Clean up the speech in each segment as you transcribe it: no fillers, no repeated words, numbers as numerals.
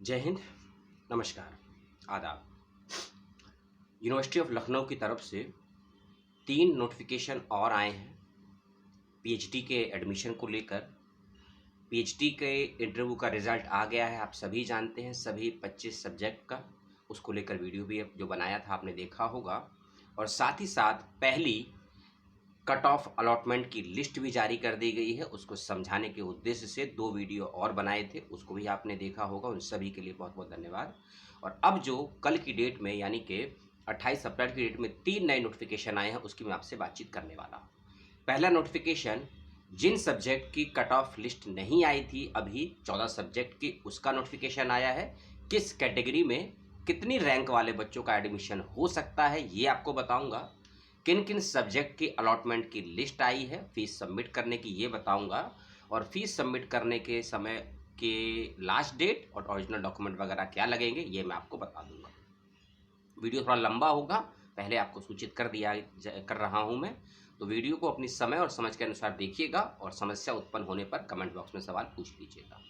जय हिंद। नमस्कार। आदाब। यूनिवर्सिटी ऑफ लखनऊ की तरफ से 3 नोटिफिकेशन और आए हैं पीएचडी के एडमिशन को लेकर। पीएचडी के इंटरव्यू का रिज़ल्ट आ गया है, आप सभी जानते हैं, सभी 25 सब्जेक्ट का। उसको लेकर वीडियो भी जो बनाया था आपने देखा होगा। और साथ ही साथ पहली कट ऑफ अलॉटमेंट की लिस्ट भी जारी कर दी गई है। उसको समझाने के उद्देश्य से 2 वीडियो और बनाए थे, उसको भी आपने देखा होगा। उन सभी के लिए बहुत बहुत धन्यवाद। और अब जो कल की डेट में यानी कि 28 अप्रैल की डेट में 3 नए नोटिफिकेशन आए हैं, उसकी मैं आपसे बातचीत करने वाला हूँ। पहला नोटिफिकेशन, जिन सब्जेक्ट की कट ऑफ लिस्ट नहीं आई थी अभी 14 सब्जेक्ट की, उसका नोटिफिकेशन आया है। किस कैटेगरी में कितनी रैंक वाले बच्चों का एडमिशन हो सकता है ये आपको बताऊंगा। किन किन सब्जेक्ट की अलॉटमेंट की लिस्ट आई है, फीस सबमिट करने की ये बताऊंगा। और फीस सबमिट करने के समय के लास्ट डेट और ओरिजिनल डॉक्यूमेंट वगैरह क्या लगेंगे ये मैं आपको बता दूंगा। वीडियो थोड़ा लंबा होगा, पहले आपको सूचित कर रहा हूं मैं। तो वीडियो को अपनी समय और समझ के अनुसार देखिएगा और समस्या उत्पन्न होने पर कमेंट बॉक्स में सवाल पूछ लीजिएगा।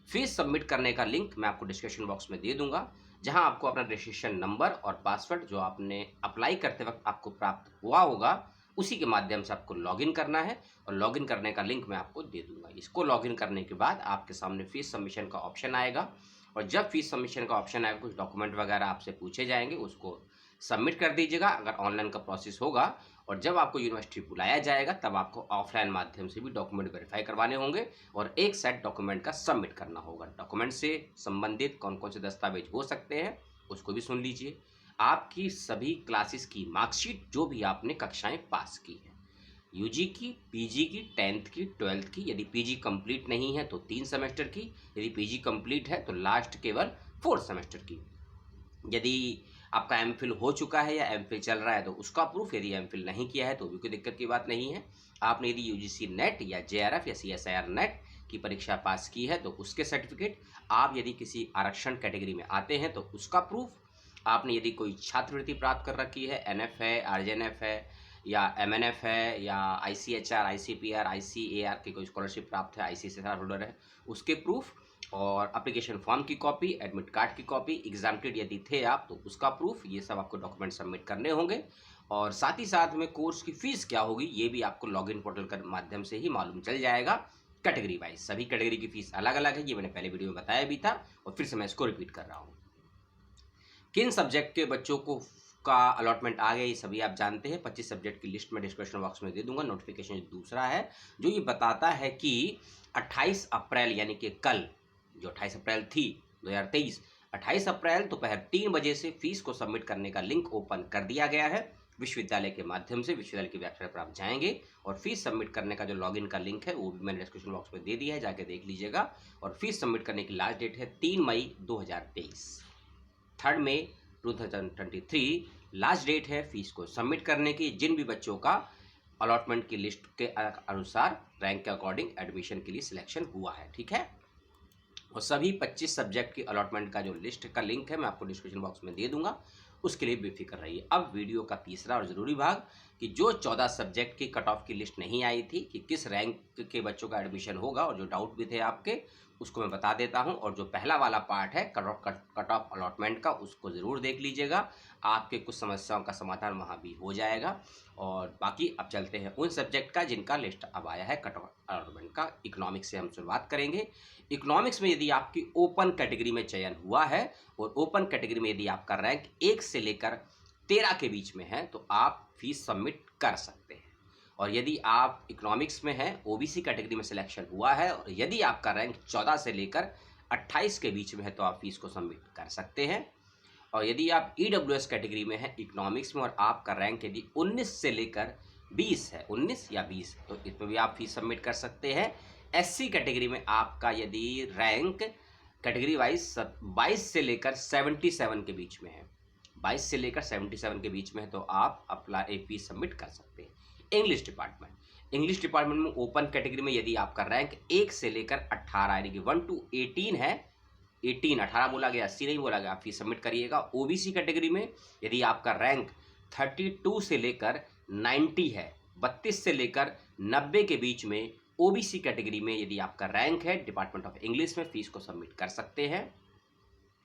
फीस सबमिट करने का लिंक मैं आपको डिस्क्रिप्शन बॉक्स में दे दूंगा, जहां आपको अपना रजिस्ट्रेशन नंबर और पासवर्ड जो आपने अप्लाई करते वक्त आपको प्राप्त हुआ होगा उसी के माध्यम से आपको लॉगिन करना है। और लॉगिन करने का लिंक मैं आपको दे दूंगा। इसको लॉगिन करने के बाद आपके सामने फीस सबमिशन का ऑप्शन आएगा। और जब फीस सबमिशन का ऑप्शन आएगा, कुछ डॉक्यूमेंट वगैरह आपसे पूछे जाएंगे, उसको सबमिट कर दीजिएगा अगर ऑनलाइन का प्रोसेस होगा। और जब आपको यूनिवर्सिटी बुलाया जाएगा तब आपको ऑफलाइन माध्यम से भी डॉक्यूमेंट वेरीफाई करवाने होंगे और एक सेट डॉक्यूमेंट का सबमिट करना होगा। डॉक्यूमेंट से संबंधित कौन कौन से दस्तावेज हो सकते हैं उसको भी सुन लीजिए। आपकी सभी क्लासेस की मार्कशीट जो भी आपने कक्षाएं पास की है, यूजी की, पीजी की, 10th की, 12th की। यदि पीजी कंप्लीट नहीं है तो 3 सेमेस्टर की, यदि पीजी कंप्लीट है तो लास्ट केवल 4 सेमेस्टर की। यदि आपका एमफिल हो चुका है या एमफिल चल रहा है तो उसका प्रूफ, यदि एमफिल नहीं किया है तो भी कोई दिक्कत की बात नहीं है। आपने यदि यूजीसी नेट या जेआरएफ या सीएसआईआर नेट की परीक्षा पास की है तो उसके सर्टिफिकेट, आप यदि किसी आरक्षण कैटेगरी में आते हैं तो उसका प्रूफ, आपने यदि कोई छात्रवृत्ति प्राप्त कर रखी है, एनएफ है, आरजेएनएफ है या एमएनएफ है या आईसीएचआर, आईसीपीआर, आईसीएआर की कोई स्कॉलरशिप प्राप्त है, आईसीएसआर होल्डर है, उसके प्रूफ और एप्लीकेशन फॉर्म की कॉपी, एडमिट कार्ड की कॉपी, एग्जामिटेड यदि थे आप तो उसका प्रूफ, ये सब आपको डॉक्यूमेंट सबमिट करने होंगे। और साथ ही साथ में कोर्स की फीस क्या होगी ये भी आपको लॉगिन पोर्टल के माध्यम से ही मालूम चल जाएगा। कैटेगरी वाइज सभी कैटेगरी की फीस अलग अलग है, ये मैंने पहले वीडियो में बताया भी था और फिर से मैं इसको रिपीट कर रहा हूँ। किन सब्जेक्ट के बच्चों को का अलॉटमेंट आ गया ये सभी आप जानते हैं। 25 सब्जेक्ट की लिस्ट में डिस्क्रिप्शन बॉक्स में दे दूंगा। नोटिफिकेशन दूसरा है जो ये बताता है कि 28 अप्रैल यानी कि कल, जो 28 अप्रैल थी 2023, 28 अप्रैल दोपहर 3 बजे से फीस को सबमिट करने का लिंक ओपन कर दिया गया है विश्वविद्यालय के माध्यम से। विश्वविद्यालय की वेबसाइट पर आप जाएंगे और फीस सबमिट करने का जो लॉगिन का लिंक है वो भी मैंने डिस्क्रिप्शन बॉक्स में दे दिया है, जाके देख लीजिएगा। और फीस सबमिट करने की लास्ट डेट है 3 मई 2023। 3 मई 2023 लास्ट डेट है फीस को सबमिट करने की। जिन भी बच्चों का अलॉटमेंट की लिस्ट के अनुसार रैंक के अकॉर्डिंग एडमिशन के लिए सिलेक्शन हुआ है, ठीक है। और सभी 25 सब्जेक्ट की अलॉटमेंट का जो लिस्ट का लिंक है मैं आपको डिस्क्रिप्शन बॉक्स में दे दूंगा, उसके लिए बेफिक्र रहिए। अब वीडियो का तीसरा और ज़रूरी भाग कि जो 14 सब्जेक्ट की कट ऑफ की लिस्ट नहीं आई थी कि किस रैंक के बच्चों का एडमिशन होगा और जो डाउट भी थे आपके, उसको मैं बता देता हूं। और जो पहला वाला पार्ट है कट ऑफ अलॉटमेंट का, उसको ज़रूर देख लीजिएगा, आपके कुछ समस्याओं का समाधान वहाँ भी हो जाएगा। और बाकी अब चलते हैं उन सब्जेक्ट का जिनका लिस्ट अब आया है कट ऑफ अलॉटमेंट का। इकोनॉमिक्स से हम शुरुआत करेंगे। इकोनॉमिक्स में यदि आपकी ओपन कैटेगरी में चयन हुआ है और ओपन कैटेगरी में यदि आपका रैंक 1 से लेकर 13 के बीच में है तो आप फीस सबमिट कर सकते हैं। और यदि आप इकोनॉमिक्स में हैं, ओबीसी कैटेगरी में सिलेक्शन हुआ है और यदि आपका रैंक 14 से लेकर 28 के बीच में है तो आप फीस को सबमिट कर सकते हैं। और यदि आप ईडब्ल्यूएस कैटेगरी में हैं इकोनॉमिक्स में और आपका रैंक यदि 19 से लेकर 20 है, 19 या 20, तो इसमें भी आप फीस सबमिट कर सकते हैं। एससी कैटेगरी में आपका यदि रैंक कैटेगरी वाइज 22 से लेकर 77 के बीच में है, 22 से लेकर 77 के बीच में है तो आप अप्लाई फीस सबमिट कर सकते हैं। इंग्लिश डिपार्टमेंट में ओपन कैटेगरी में यदि आपका रैंक 1 से लेकर 18 यानी कि 1 to 18 है, 18 बोला गया, 80 नहीं बोला गया, आप फीस सबमिट करिएगा। ओबीसी कैटेगरी में यदि आपका रैंक 32 से लेकर 90 है, 32 से लेकर 90 के बीच में ओबीसी कैटेगरी में यदि आपका रैंक है डिपार्टमेंट ऑफ इंग्लिश में फीस को सबमिट कर सकते हैं।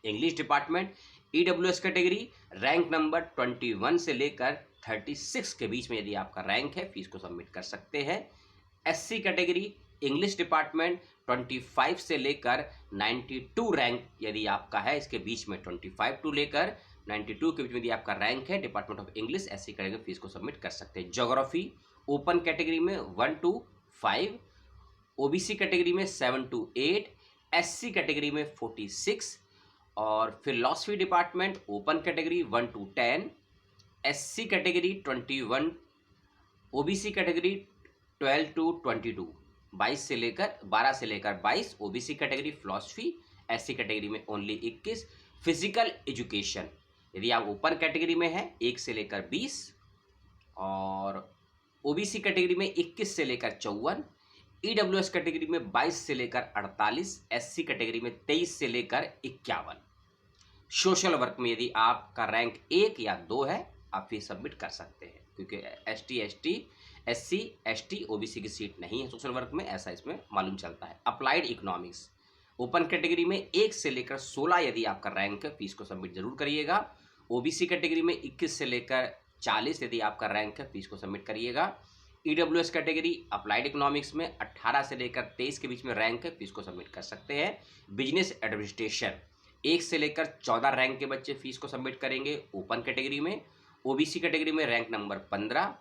English department EWS category rank number 21 से लेकर 36 के बीच में यदि आपका रैंक है, फीस को सबमिट कर सकते हैं। एससी कैटेगरी इंग्लिश डिपार्टमेंट 25 से लेकर 92 रैंक यदि आपका है, इसके बीच में 25 टू लेकर 92 के बीच में यदि आपका रैंक है, department of English SC category fees को सबमिट कर सकते हैं। ज्योग्राफी ओपन कैटेगरी में 1 to 5, ओबीसी कैटेगरी में 7 to 8, एससी कैटेगरी में 46 और philosophy department open category 1 to 10, SC category 21, OBC category 12 to 22, 12 से लेकर 22, OBC category philosophy, SC category में ओनली 21। फिजिकल एजुकेशन यदि आप ओपन कैटेगरी में है 1 से लेकर 20 और ओबीसी कैटेगरी में 21 से लेकर 54, ईडब्ल्यूएस कैटेगरी में 22 से लेकर 48, एससी कैटेगरी में 23 से लेकर 51। सोशल वर्क में यदि आपका रैंक 1 या 2 है, आप फीस सबमिट कर सकते हैं, क्योंकि एससी एसटी ओबीसी की सीट नहीं है सोशल वर्क में, ऐसा इसमें मालूम चलता है। अप्लाइड इकोनॉमिक्स ओपन कैटेगरी में 1 से लेकर 16 यदि आपका रैंक है, फीस को सबमिट जरूर करिएगा। ओबीसी कैटेगरी में 21 से लेकर 40 यदि आपका रैंक है, फीस को सबमिट करिएगा। ईडब्ल्यूएस कैटेगरी अप्लाइड इकोनॉमिक्स में 18 से लेकर 23 के बीच में रैंक है, फीस को सबमिट कर सकते हैं। बिजनेस एडमिनिस्ट्रेशन 1 से लेकर 14 रैंक के बच्चे फीस को सबमिट करेंगे ओपन कैटेगरी में। ओबीसी कैटेगरी में रैंक नंबर 15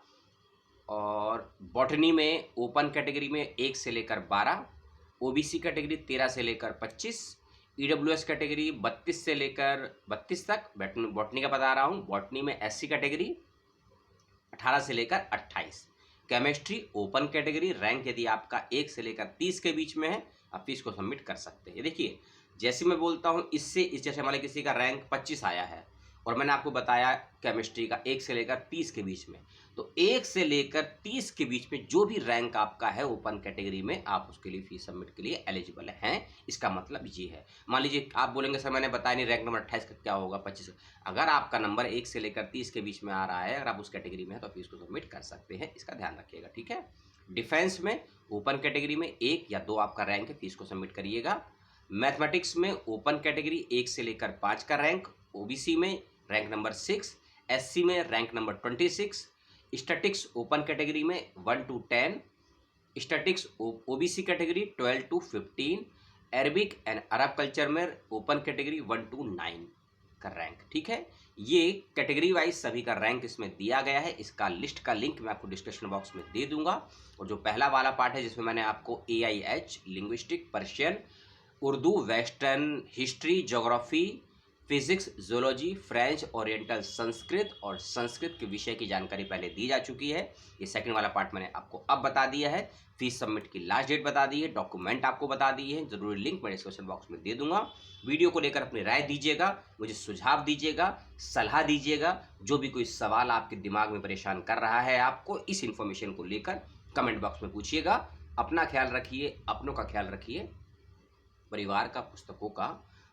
और बॉटनी में ओपन कैटेगरी में 1 से लेकर 12, ओबीसी कैटेगरी 13 से लेकर 25, ईडब्ल्यूएस कैटेगरी 32 से लेकर 32 तक, बॉटनी का बता रहा हूँ। बॉटनी में एससी कैटेगरी 18 से लेकर 28। केमिस्ट्री ओपन कैटेगरी रैंक यदि आपका 1 से लेकर 30 के बीच में है, आप फीस को सबमिट कर सकते हैं। ये देखिए, जैसे मैं बोलता हूँ इस जैसे हमारे किसी का रैंक 25 आया है और मैंने आपको बताया केमिस्ट्री का 1 से लेकर 30 के बीच में, तो 1 से लेकर 30 के बीच में जो भी रैंक आपका है ओपन कैटेगरी में, आप उसके लिए फीस सबमिट के लिए एलिजिबल हैं। इसका मतलब ये है, मान लीजिए आप बोलेंगे सर मैंने बताया नहीं रैंक नंबर 28 का क्या होगा, 25। अगर आपका नंबर 1 से लेकर 30 के बीच में आ रहा है, अगर आप उस कैटेगरी में हैं, तो फीस को सबमिट कर सकते हैं, इसका ध्यान रखिएगा, ठीक है। डिफेंस में ओपन कैटेगरी में 1 या 2 आपका रैंक है, फीस को सबमिट करिएगा। मैथमेटिक्स में ओपन कैटेगरी 1 से लेकर 5 का रैंक, ओबीसी में रैंक नंबर 6, एससी में rank number 26, statics open category में 1 to 10, statics OBC category 12 to 15, Arabic and Arab culture में ओपन कैटेगरी 1 to 9 का रैंक, ठीक है। ये कैटेगरी वाइज सभी का रैंक इसमें दिया गया है। इसका लिस्ट का लिंक मैं आपको डिस्क्रिप्शन बॉक्स में दे दूंगा। और जो पहला वाला पार्ट है जिसमें मैंने आपको AIH linguistic, Persian, Urdu, western, history, geography, physics, zoology, French, oriental, Sanskrit और संस्कृत के विषय की जानकारी पहले दी जा चुकी है। ये सेकंड वाला पार्ट मैंने आपको अब बता दिया है। फीस सबमिट की लास्ट डेट बता दी है, डॉक्यूमेंट आपको बता दी है, जरूरी लिंक मैं डिस्क्रिप्शन बॉक्स में दे दूंगा। वीडियो को लेकर अपनी राय दीजिएगा, मुझे सुझाव दीजिएगा, सलाह दीजिएगा। जो भी कोई सवाल आपके दिमाग में परेशान कर रहा है आपको इस इन्फॉर्मेशन को लेकर, कमेंट बॉक्स में पूछिएगा। अपना ख्याल रखिए, अपनों का ख्याल रखिए, परिवार का, पुस्तकों का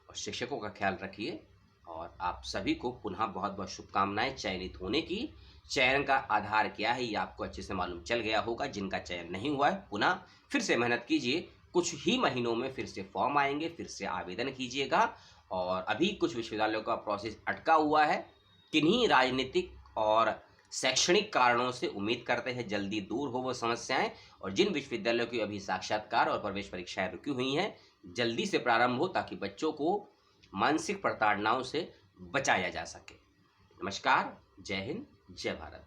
और शिक्षकों का ख्याल रखिए। और आप सभी को पुनः बहुत बहुत शुभकामनाएं चयनित होने की। चयन का आधार क्या है ये आपको अच्छे से मालूम चल गया होगा। जिनका चयन नहीं हुआ है, पुनः फिर से मेहनत कीजिए, कुछ ही महीनों में फिर से फॉर्म आएंगे, फिर से आवेदन कीजिएगा। और अभी कुछ विश्वविद्यालयों का प्रोसेस अटका हुआ है, किन्हीं राजनीतिक और शैक्षणिक कारणों से उम्मीद करते हैं जल्दी दूर हो वो समस्याएं। और जिन विश्वविद्यालयों की अभी साक्षात्कार और प्रवेश परीक्षाएं रुकी हुई हैं, जल्दी से प्रारंभ हो ताकि बच्चों को मानसिक प्रताड़नाओं से बचाया जा सके। नमस्कार, जय हिंद, जय भारत।